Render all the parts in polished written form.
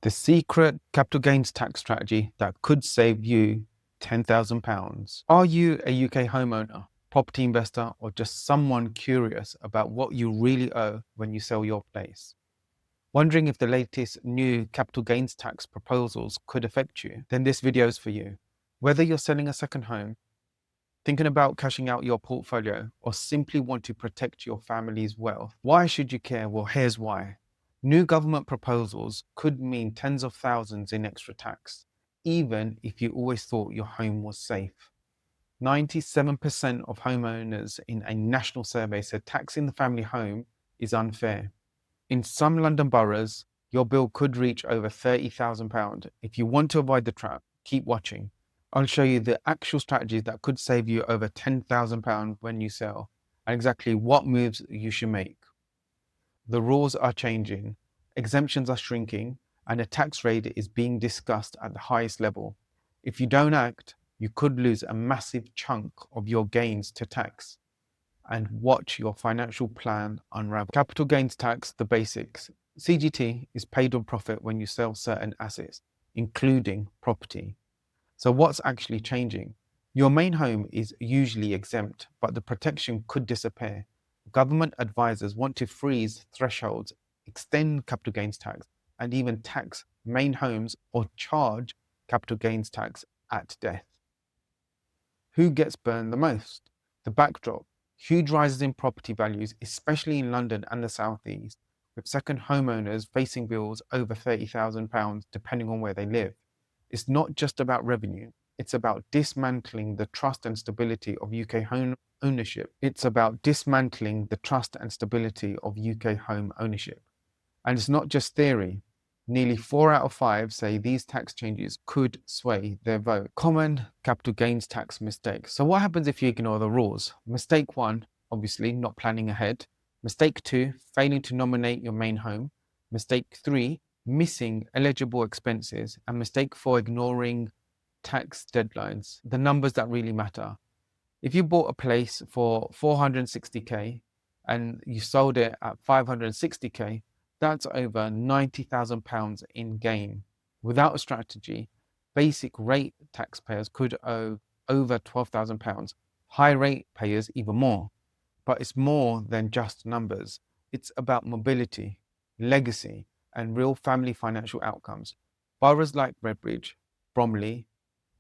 The secret capital gains tax strategy that could save you £10,000. Are you a UK homeowner, property investor, or just someone curious about what you really owe when you sell your place? Wondering if the latest new capital gains tax proposals could affect you? Then this video is for you. Whether you're selling a second home, thinking about cashing out your portfolio, or simply want to protect your family's wealth, why should you care? Well, here's why. New government proposals could mean tens of thousands in extra tax, even if you always thought your home was safe. 97% of homeowners in a national survey said taxing the family home is unfair. In some London boroughs, your bill could reach over £30,000. If you want to avoid the trap, keep watching. I'll show you the actual strategies that could save you over £10,000 when you sell, and exactly what moves you should make. The rules are changing, exemptions are shrinking, and a tax rate is being discussed at the highest level. If you don't act, you could lose a massive chunk of your gains to tax and watch your financial plan unravel. Capital gains tax, the basics. CGT is paid on profit when you sell certain assets, including property. So what's actually changing? Your main home is usually exempt, but the protection could disappear. Government advisors want to freeze thresholds, extend capital gains tax, and even tax main homes or charge capital gains tax at death. Who gets burned the most? The backdrop: huge rises in property values, especially in London and the southeast, with second homeowners facing bills over £30,000 depending on where they live. It's not just about revenue, it's about dismantling the trust and stability of UK home ownership. It's about dismantling the trust and stability of UK home ownership. And it's not just theory. Nearly 4 out of 5 say these tax changes could sway their vote. Common capital gains tax mistakes. So what happens if you ignore the rules? Mistake 1, obviously not planning ahead. Mistake 2, failing to nominate your main home. Mistake 3, missing eligible expenses. And mistake 4, ignoring tax deadlines, the numbers that really matter. If you bought a place for 460k and you sold it at 560k, that's over £90,000 in gain. Without a strategy, basic rate taxpayers could owe over £12,000, high rate payers even more. But it's more than just numbers. It's about mobility, legacy, and real family financial outcomes. Boroughs like Redbridge, Bromley,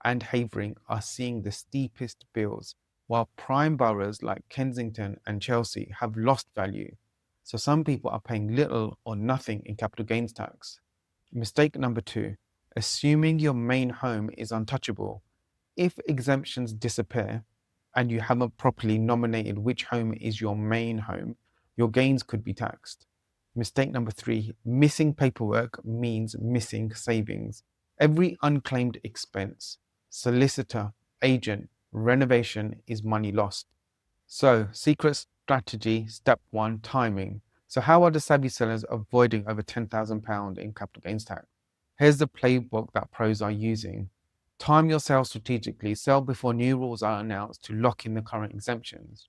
and Havering are seeing the steepest bills, while prime boroughs like Kensington and Chelsea have lost value. So some people are paying little or nothing in capital gains tax. Mistake number 2, assuming your main home is untouchable. If exemptions disappear and you haven't properly nominated which home is your main home, your gains could be taxed. Mistake number 3, missing paperwork means missing savings. Every unclaimed expense, solicitor, agent, renovation is money lost. So, secret strategy, step 1, timing. So how are the savvy sellers avoiding over £10,000 in capital gains tax? Here's the playbook that pros are using. Time your sales strategically, sell before new rules are announced to lock in the current exemptions.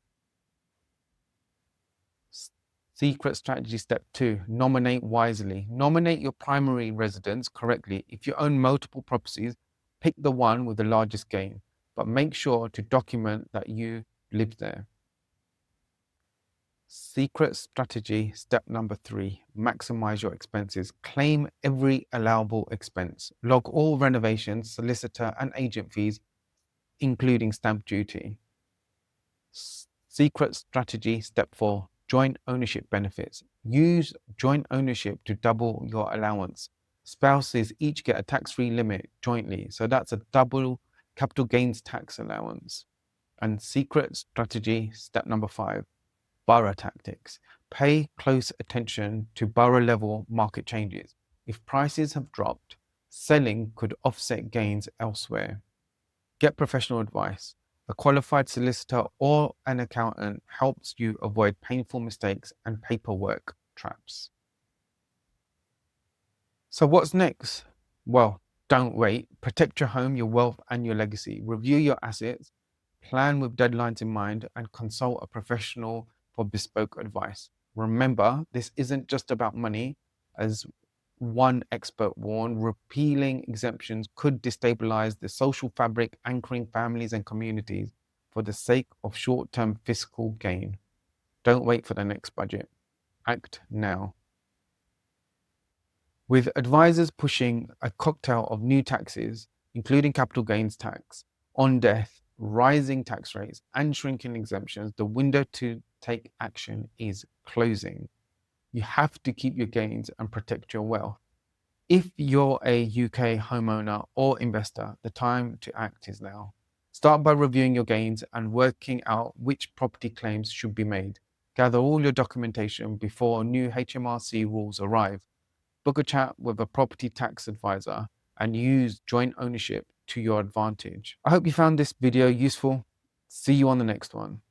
Secret strategy step 2, nominate wisely. Nominate your primary residence correctly. If you own multiple properties, pick the one with the largest gain, but make sure to document that you live there. Secret strategy step number 3, maximize your expenses. Claim every allowable expense. Log all renovations, solicitor and agent fees, including stamp duty. Secret strategy step 4, joint ownership benefits. Use joint ownership to double your allowance. Spouses each get a tax-free limit jointly, so that's a double capital gains tax allowance. And secret strategy step number 5, borough tactics. Pay close attention to borough level market changes. If prices have dropped, selling could offset gains elsewhere. Get professional advice. A qualified solicitor or an accountant helps you avoid painful mistakes and paperwork traps. So what's next? Well, don't wait. Protect your home, your wealth, and your legacy. Review your assets, plan with deadlines in mind, and consult a professional for bespoke advice. Remember, this isn't just about money, as one expert warned, repealing exemptions could destabilize the social fabric anchoring families and communities for the sake of short-term fiscal gain. Don't wait for the next budget. Act now. With advisors pushing a cocktail of new taxes, including capital gains tax, on death, rising tax rates, and shrinking exemptions, the window to take action is closing. You have to keep your gains and protect your wealth. If you're a UK homeowner or investor, the time to act is now. Start by reviewing your gains and working out which property claims should be made. Gather all your documentation before new HMRC rules arrive. Book a chat with a property tax advisor and use joint ownership to your advantage. I hope you found this video useful. See you on the next one.